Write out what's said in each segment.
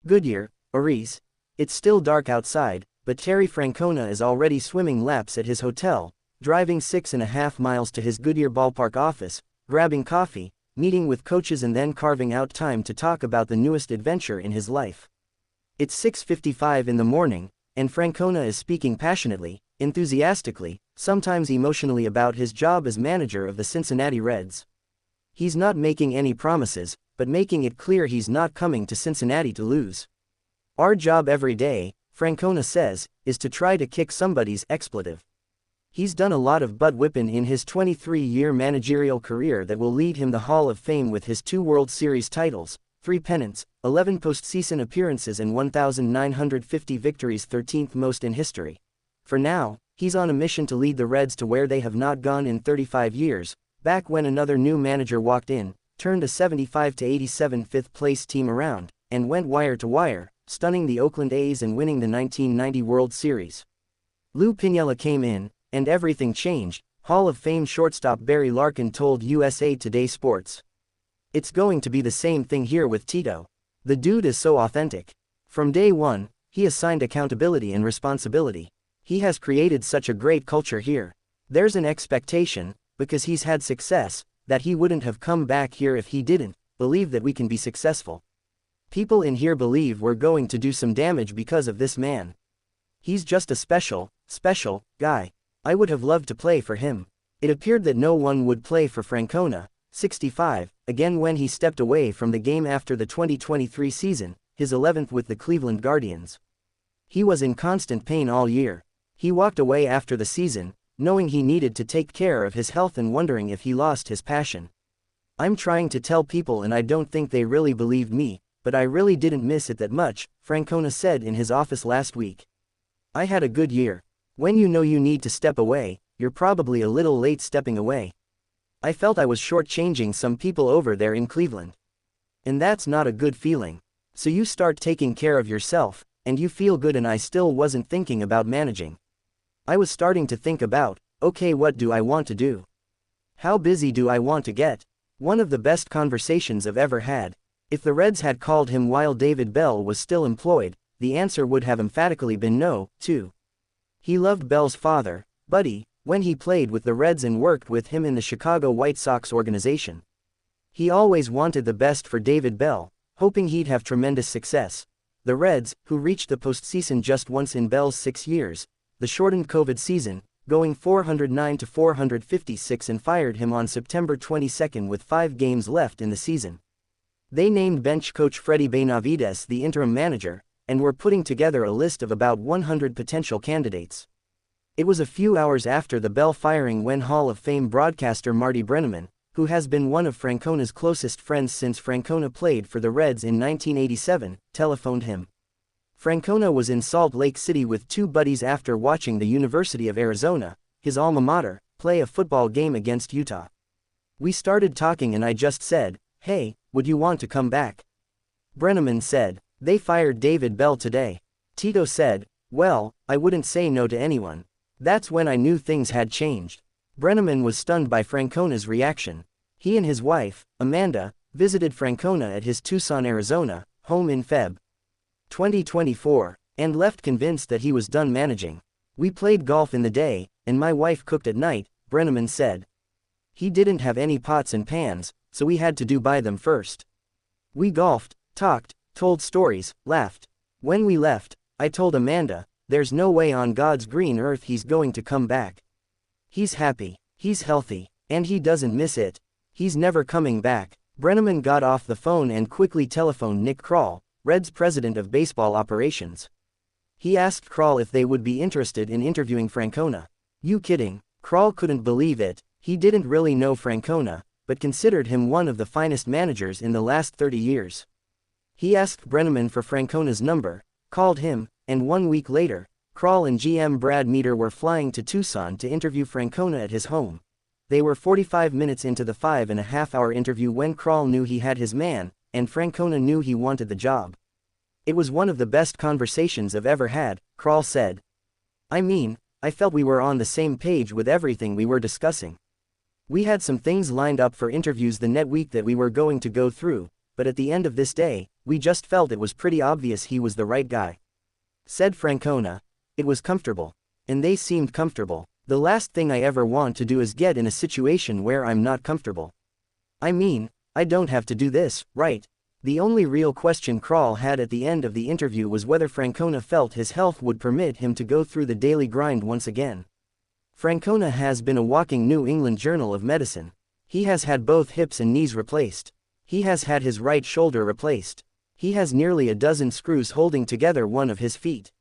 Goodyear, Orise. It's still dark outside, but Terry Francona is already swimming laps at his hotel, driving 6.5 miles to his Goodyear ballpark office, grabbing coffee, meeting with coaches and then carving out time to talk about the newest adventure in his life. It's 6:55 in the morning, and Francona is speaking passionately, enthusiastically, sometimes emotionally about his job as manager of the Cincinnati Reds. He's not making any promises, but making it clear he's not coming to Cincinnati to lose. Our job every day, Francona says, is to try to kick somebody's expletive. He's done a lot of butt whipping in his 23-year managerial career that will lead him the Hall of Fame with his 2 World Series titles, 3 pennants, 11 postseason appearances and 1,950 victories, 13th most in history. For now, he's on a mission to lead the Reds to where they have not gone in 35 years, back when another new manager walked in, turned a 75-87 fifth-place team around, and went wire to wire, stunning the Oakland A's and winning the 1990 World Series. Lou Piniella came in, and everything changed, Hall of Fame shortstop Barry Larkin told USA Today Sports. It's going to be the same thing here with Tito. The dude is so authentic. From day one, he assigned accountability and responsibility. He has created such a great culture here. There's an expectation, because he's had success, that he wouldn't have come back here if he didn't believe that we can be successful. People in here believe we're going to do some damage because of this man. He's just a special guy. I would have loved to play for him. It appeared that no one would play for Francona, 65, again when he stepped away from the game after the 2023 season, his 11th with the Cleveland Guardians. He was in constant pain all year. He walked away after the season, knowing he needed to take care of his health and wondering if he lost his passion. I'm trying to tell people and I don't think they really believe me, but I really didn't miss it that much, Francona said in his office last week. I had a good year. When you know you need to step away, you're probably a little late stepping away. I felt I was shortchanging some people over there in Cleveland. And that's not a good feeling. So you start taking care of yourself, and you feel good, and I still wasn't thinking about managing. I was starting to think about, okay, what do I want to do? How busy do I want to get? One of the best conversations I've ever had. If the Reds had called him while David Bell was still employed, the answer would have emphatically been no, too. He loved Bell's father, Buddy, when he played with the Reds and worked with him in the Chicago White Sox organization. He always wanted the best for David Bell, hoping he'd have tremendous success. The Reds, who reached the postseason just once in Bell's 6 years, the shortened COVID season, going 409-456, and fired him on September 22 with 5 games left in the season. They named bench coach Freddie Benavides the interim manager, and were putting together a list of about 100 potential candidates. It was a few hours after the Bell firing when Hall of Fame broadcaster Marty Brennaman, who has been one of Francona's closest friends since Francona played for the Reds in 1987, telephoned him. Francona was in Salt Lake City with 2 buddies after watching the University of Arizona, his alma mater, play a football game against Utah. We started talking and I just said, "Hey, would you want to come back?" Brennaman said, "They fired David Bell today." Tito said, "Well, I wouldn't say no to anyone." That's when I knew things had changed. Brennaman was stunned by Francona's reaction. He and his wife, Amanda, visited Francona at his Tucson, Arizona, home in Feb. 2024, and left convinced that he was done managing. "We played golf in the day, and my wife cooked at night," Brennaman said. "He didn't have any pots and pans, so we had to buy them first. We golfed, talked, told stories, laughed. When we left, I told Amanda, there's no way on God's green earth he's going to come back. He's happy, he's healthy, and he doesn't miss it. He's never coming back." Brennaman got off the phone and quickly telephoned Nick Krall, Reds president of baseball operations. He asked Krall if they would be interested in interviewing Francona. "You kidding?" Krall couldn't believe it. He didn't really know Francona, but considered him one of the finest managers in the last 30 years. He asked Brennaman for Francona's number, called him, and 1 week later, Krall and GM Brad Meter were flying to Tucson to interview Francona at his home. They were 45 minutes into the 5.5-hour interview when Krall knew he had his man, and Francona knew he wanted the job. "It was one of the best conversations I've ever had," Krall said. "I mean, I felt we were on the same page with everything we were discussing. We had some things lined up for interviews the next week that we were going to go through, but at the end of this day, we just felt it was pretty obvious he was the right guy. Said Francona. It was comfortable. And they seemed comfortable. The last thing I ever want to do is get in a situation where I'm not comfortable. I mean, I don't have to do this, right? The only real question Krall had at the end of the interview was whether Francona felt his health would permit him to go through the daily grind once again. Francona has been a walking New England Journal of Medicine. He has had both hips and knees replaced. He has had his right shoulder replaced. He has nearly a dozen screws holding together one of his feet.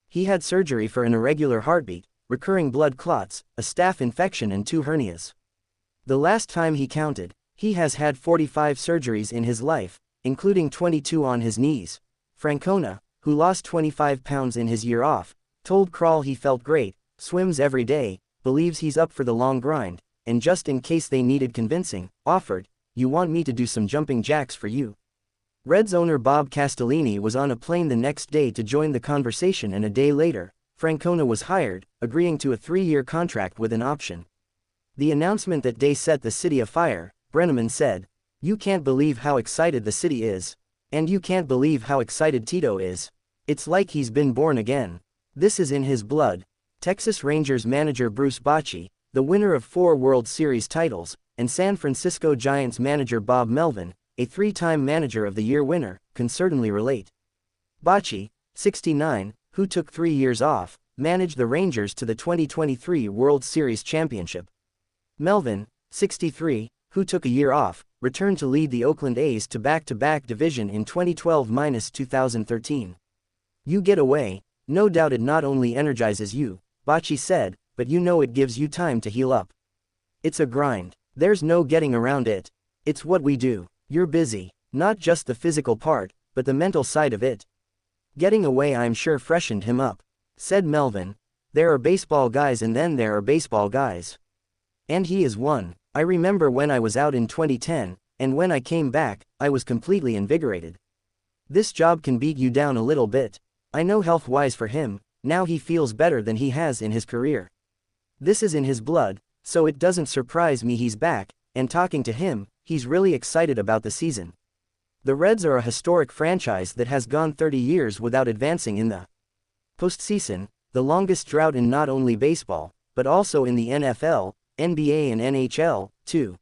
He had surgery for an irregular heartbeat, recurring blood clots, a staph infection and 2 hernias. The last time he counted, he has had 45 surgeries in his life, including 22 on his knees. Francona, who lost 25 pounds in his year off, told Krall he felt great, swims every day, believes he's up for the long grind, and just in case they needed convincing, offered, "You want me to do some jumping jacks for you?" Reds owner Bob Castellini was on a plane the next day to join the conversation, and a day later, Francona was hired, agreeing to a 3-year contract with an option. The announcement that day set the city afire. Brenneman said, "You can't believe how excited the city is. And you can't believe how excited Tito is. It's like he's been born again. This is in his blood." Texas Rangers manager Bruce Bochy, the winner of 4 World Series titles, and San Francisco Giants manager Bob Melvin, a 3-time Manager of the Year winner, can certainly relate. Bochy, 69, who took 3 years off, managed the Rangers to the 2023 World Series championship. Melvin, 63, who took a year off, returned to lead the Oakland A's to back-to-back division in 2012-2013. "You get away, no doubt it not only energizes you," Bochy said, "but you know it gives you time to heal up. It's a grind. There's no getting around it. It's what we do. You're busy, not just the physical part, but the mental side of it." Getting away I'm sure freshened him up. Said Melvin, "There are baseball guys and then there are baseball guys. And he is one. I remember when I was out in 2010, and when I came back, I was completely invigorated. This job can beat you down a little bit. I know health-wise for him, now he feels better than he has in his career. This is in his blood, so it doesn't surprise me he's back, and talking to him, he's really excited about the season. The Reds are a historic franchise that has gone 30 years without advancing in the postseason, the longest drought in not only baseball, but also in the NFL, NBA and NHL, too.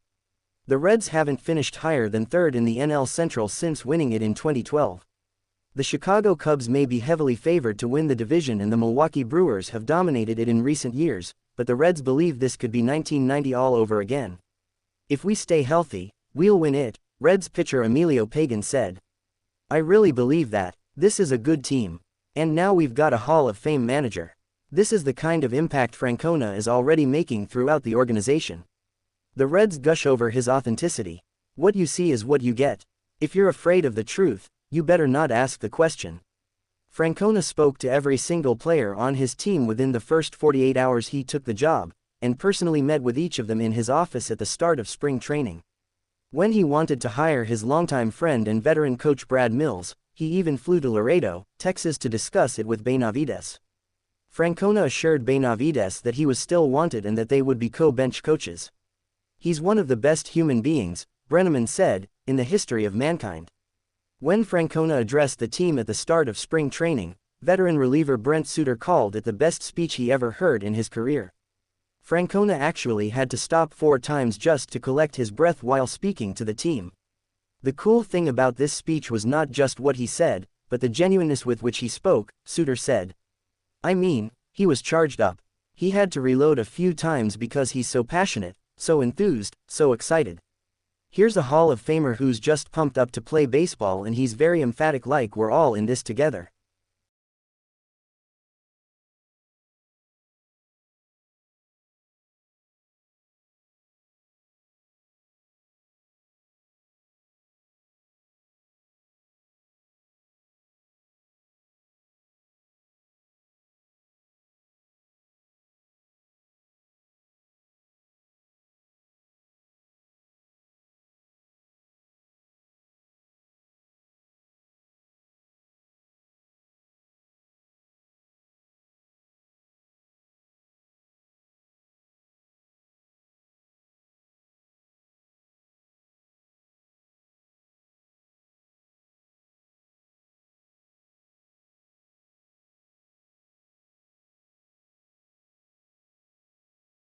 The Reds haven't finished higher than 3rd in the NL Central since winning it in 2012. The Chicago Cubs may be heavily favored to win the division and the Milwaukee Brewers have dominated it in recent years, but the Reds believe this could be 1990 all over again. "If we stay healthy, we'll win it," Reds pitcher Emilio Pagan said. "I really believe that. This is a good team. And now we've got a Hall of Fame manager. This is the kind of impact Francona is already making throughout the organization." The Reds gush over his authenticity. "What you see is what you get. If you're afraid of the truth, you better not ask the question." Francona spoke to every single player on his team within the first 48 hours he took the job, and personally met with each of them in his office at the start of spring training. When he wanted to hire his longtime friend and veteran coach Brad Mills, he even flew to Laredo, Texas to discuss it with Benavides. Francona assured Benavides that he was still wanted and that they would be co-bench coaches. "He's one of the best human beings," Brenneman said, "in the history of mankind." When Francona addressed the team at the start of spring training, veteran reliever Brent Suter called it the best speech he ever heard in his career. Francona actually had to stop 4 times just to collect his breath while speaking to the team. The cool thing about this speech was not just what he said, but the genuineness with which he spoke, Suter said. "I mean, he was charged up. He had to reload a few times because he's so passionate, so enthused, so excited. Here's a Hall of Famer who's just pumped up to play baseball and he's very emphatic like we're all in this together."